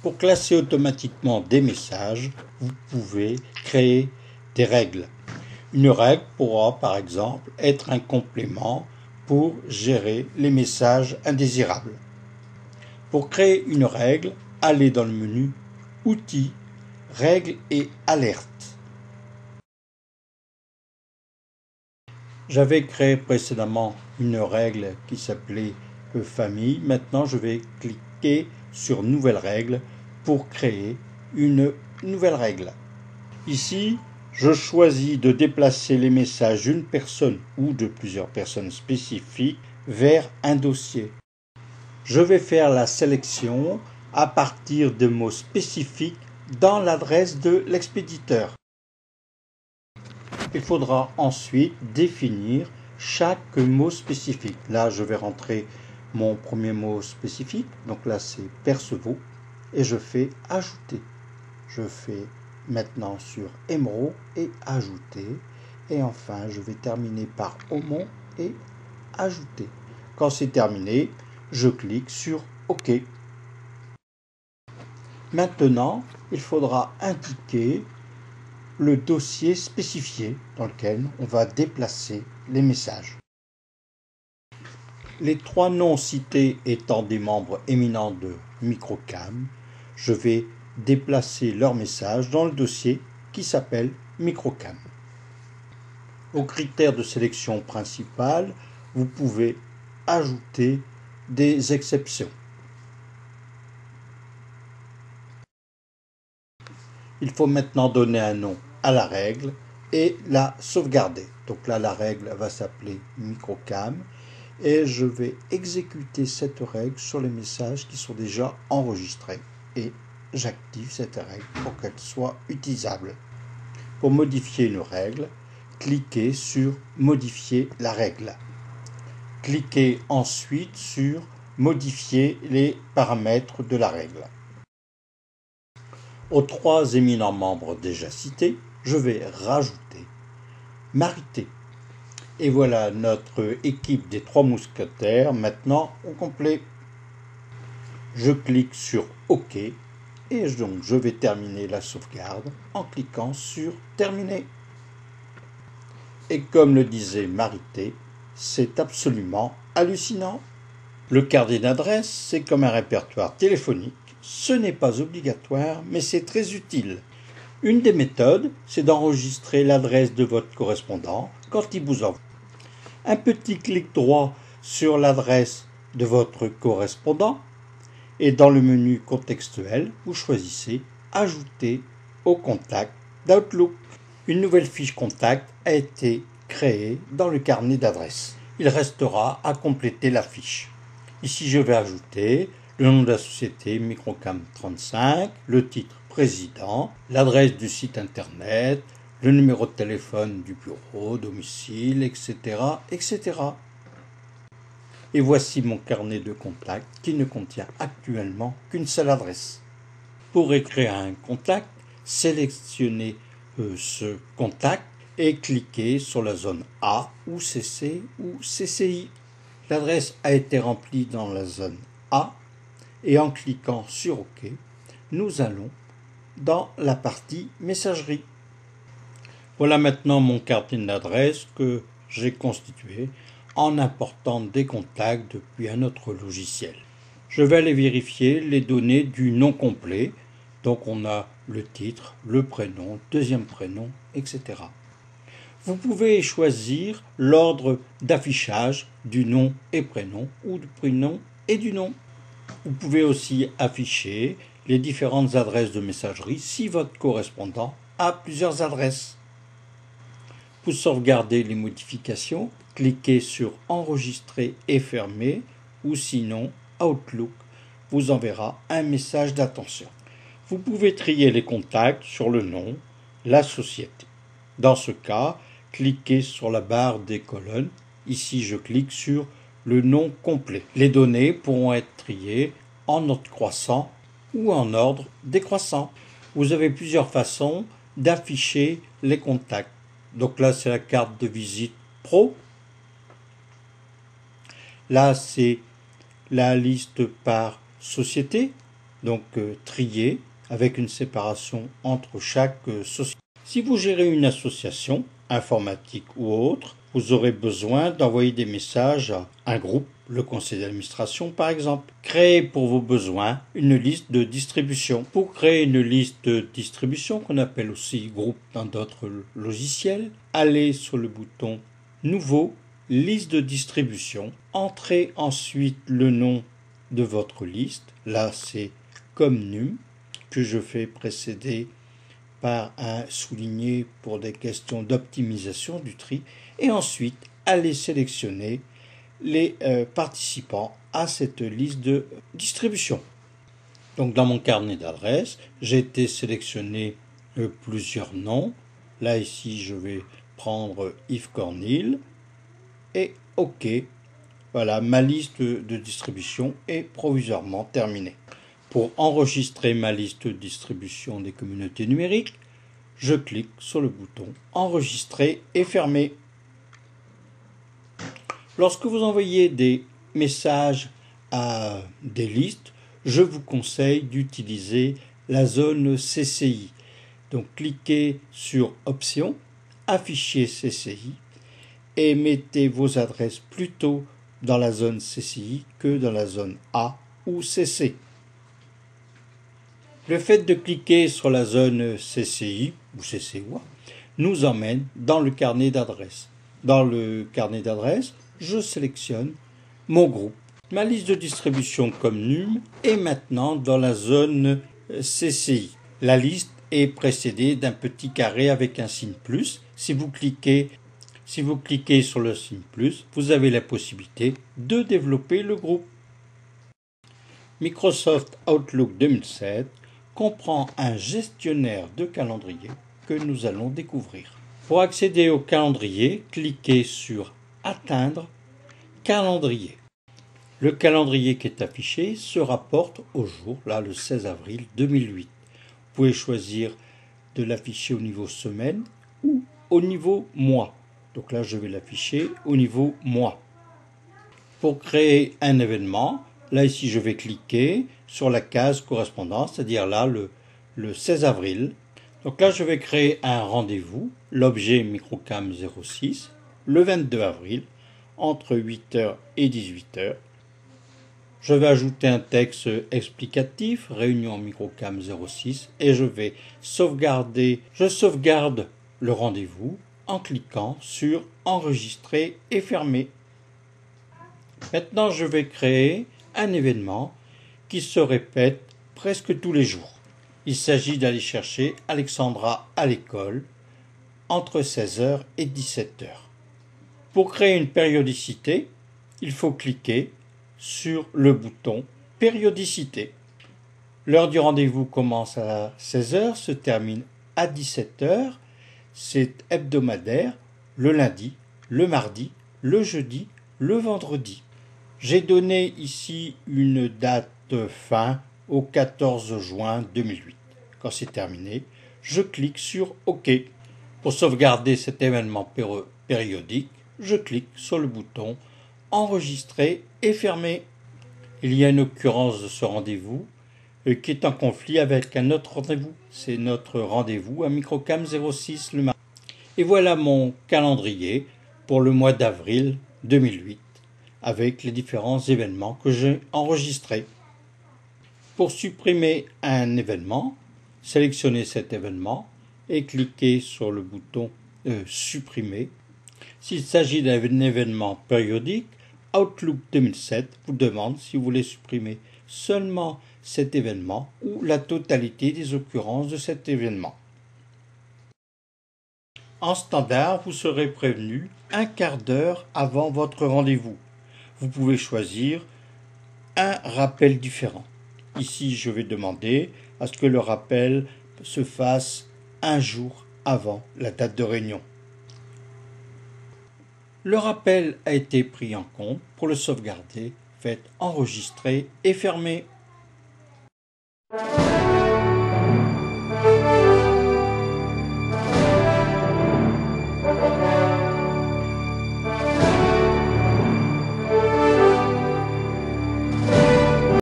Pour classer automatiquement des messages, vous pouvez créer des règles. Une règle pourra par exemple être un complément pour gérer les messages indésirables. Pour créer une règle, allez dans le menu Outils, Règles et Alertes. J'avais créé précédemment une règle qui s'appelait Famille. Maintenant, je vais cliquer sur Nouvelle règle pour créer une nouvelle règle. Ici, je choisis de déplacer les messages d'une personne ou de plusieurs personnes spécifiques vers un dossier. Je vais faire la sélection à partir de mots spécifiques dans l'adresse de l'expéditeur. Il faudra ensuite définir chaque mot spécifique. Là, je vais rentrer mon premier mot spécifique. Donc là, c'est Percevaux. Et je fais Ajouter. Je fais maintenant sur Émeraude et Ajouter. Et enfin, je vais terminer par Aumont et Ajouter. Quand c'est terminé, je clique sur OK. Maintenant, il faudra indiquer le dossier spécifié dans lequel on va déplacer les messages. Les trois noms cités étant des membres éminents de Microcam, je vais déplacer leur message dans le dossier qui s'appelle Microcam. Aux critères de sélection principale, vous pouvez ajouter des exceptions. Il faut maintenant donner un nom à la règle et la sauvegarder. Donc là, la règle va s'appeler Microcam et je vais exécuter cette règle sur les messages qui sont déjà enregistrés et j'active cette règle pour qu'elle soit utilisable. Pour modifier une règle, cliquez sur Modifier la règle. Cliquez ensuite sur Modifier les paramètres de la règle. Aux trois éminents membres déjà cités, je vais rajouter Marité. Et voilà notre équipe des trois mousquetaires maintenant au complet. Je clique sur OK et donc je vais terminer la sauvegarde en cliquant sur Terminer. Et comme le disait Marité, c'est absolument hallucinant. Le carnet d'adresse, c'est comme un répertoire téléphonique. Ce n'est pas obligatoire, mais c'est très utile. Une des méthodes, c'est d'enregistrer l'adresse de votre correspondant quand il vous envoie. Un petit clic droit sur l'adresse de votre correspondant et dans le menu contextuel, vous choisissez Ajouter au contact d'Outlook. Une nouvelle fiche contact a été créée dans le carnet d'adresse. Il restera à compléter la fiche. Ici, je vais ajouter le nom de la société Microcam 35, le titre président, l'adresse du site internet, le numéro de téléphone du bureau, domicile, etc., etc. Et voici mon carnet de contacts qui ne contient actuellement qu'une seule adresse. Pour écrire un contact, sélectionnez ce contact et cliquez sur la zone A ou CC ou CCI. L'adresse a été remplie dans la zone A et en cliquant sur OK, nous allons dans la partie messagerie. Voilà maintenant mon carnet d'adresse que j'ai constitué en important des contacts depuis un autre logiciel. Je vais aller vérifier les données du nom complet. Donc on a le titre, le prénom, deuxième prénom, etc. Vous pouvez choisir l'ordre d'affichage du nom et prénom ou du prénom et du nom. Vous pouvez aussi afficher les différentes adresses de messagerie si votre correspondant a plusieurs adresses. Pour sauvegarder les modifications, cliquez sur Enregistrer et fermer ou sinon Outlook vous enverra un message d'attention. Vous pouvez trier les contacts sur le nom, la société. Dans ce cas, cliquez sur la barre des colonnes. Ici, je clique sur le nom complet. Les données pourront être triées en ordre croissant ou en ordre décroissant. Vous avez plusieurs façons d'afficher les contacts. Donc là, c'est la carte de visite pro. Là, c'est la liste par société. donc trier avec une séparation entre chaque société. Si vous gérez une association, informatique ou autre, vous aurez besoin d'envoyer des messages à un groupe, le conseil d'administration par exemple. Créez pour vos besoins une liste de distribution. Pour créer une liste de distribution, qu'on appelle aussi groupe dans d'autres logiciels, allez sur le bouton Nouveau, liste de distribution. Entrez ensuite le nom de votre liste. Là, c'est comme num, que je fais précéder par un souligné pour des questions d'optimisation du tri, et ensuite allez sélectionner les participants à cette liste de distribution. Donc dans mon carnet d'adresses, j'ai été sélectionner plusieurs noms. Là ici je vais prendre Yves Cornil et OK. Voilà, ma liste de distribution est provisoirement terminée. Pour enregistrer ma liste de distribution des communautés numériques, je clique sur le bouton Enregistrer et fermer. Lorsque vous envoyez des messages à des listes, je vous conseille d'utiliser la zone CCI. Donc cliquez sur Options, Afficher CCI et mettez vos adresses plutôt dans la zone CCI que dans la zone A ou CC. Le fait de cliquer sur la zone CCI ou CCOA nous emmène dans le carnet d'adresses. Dans le carnet d'adresses, je sélectionne mon groupe. Ma liste de distribution comme num est maintenant dans la zone CCI. La liste est précédée d'un petit carré avec un signe plus. Si vous cliquez sur le signe plus, vous avez la possibilité de développer le groupe. Microsoft Outlook 2007 comprend un gestionnaire de calendrier que nous allons découvrir. Pour accéder au calendrier, cliquez sur Atteindre calendrier. Le calendrier qui est affiché se rapporte au jour, là le 16 avril 2008. Vous pouvez choisir de l'afficher au niveau semaine ou au niveau mois. Donc là je vais l'afficher au niveau mois. Pour créer un événement, là ici je vais cliquer sur la case correspondance, c'est-à-dire là le 16 avril. Donc là je vais créer un rendez-vous, l'objet Microcam 06, le 22 avril, entre 8h et 18h. Je vais ajouter un texte explicatif, réunion Microcam 06, et je vais sauvegarder. Je sauvegarde le rendez-vous en cliquant sur Enregistrer et fermer. Maintenant, je vais créer un événement qui se répète presque tous les jours. Il s'agit d'aller chercher Alexandra à l'école entre 16h et 17h. Pour créer une périodicité, il faut cliquer sur le bouton Périodicité. L'heure du rendez-vous commence à 16h, se termine à 17h. C'est hebdomadaire, le lundi, le mardi, le jeudi, le vendredi. J'ai donné ici une date fin au 14 juin 2008. Quand c'est terminé, je clique sur OK. Pour sauvegarder cet événement périodique, je clique sur le bouton Enregistrer et fermer. Il y a une occurrence de ce rendez-vous qui est en conflit avec un autre rendez-vous. C'est notre rendez-vous à Microcam 06 le mardi. Et voilà mon calendrier pour le mois d'avril 2008 avec les différents événements que j'ai enregistrés. Pour supprimer un événement, sélectionnez cet événement et cliquez sur le bouton Supprimer. S'il s'agit d'un événement périodique, Outlook 2007 vous demande si vous voulez supprimer seulement cet événement ou la totalité des occurrences de cet événement. En standard, vous serez prévenu un quart d'heure avant votre rendez-vous. Vous pouvez choisir un rappel différent. Ici, je vais demander à ce que le rappel se fasse un jour avant la date de réunion. Le rappel a été pris en compte. Pour le sauvegarder, faites enregistrer et fermer.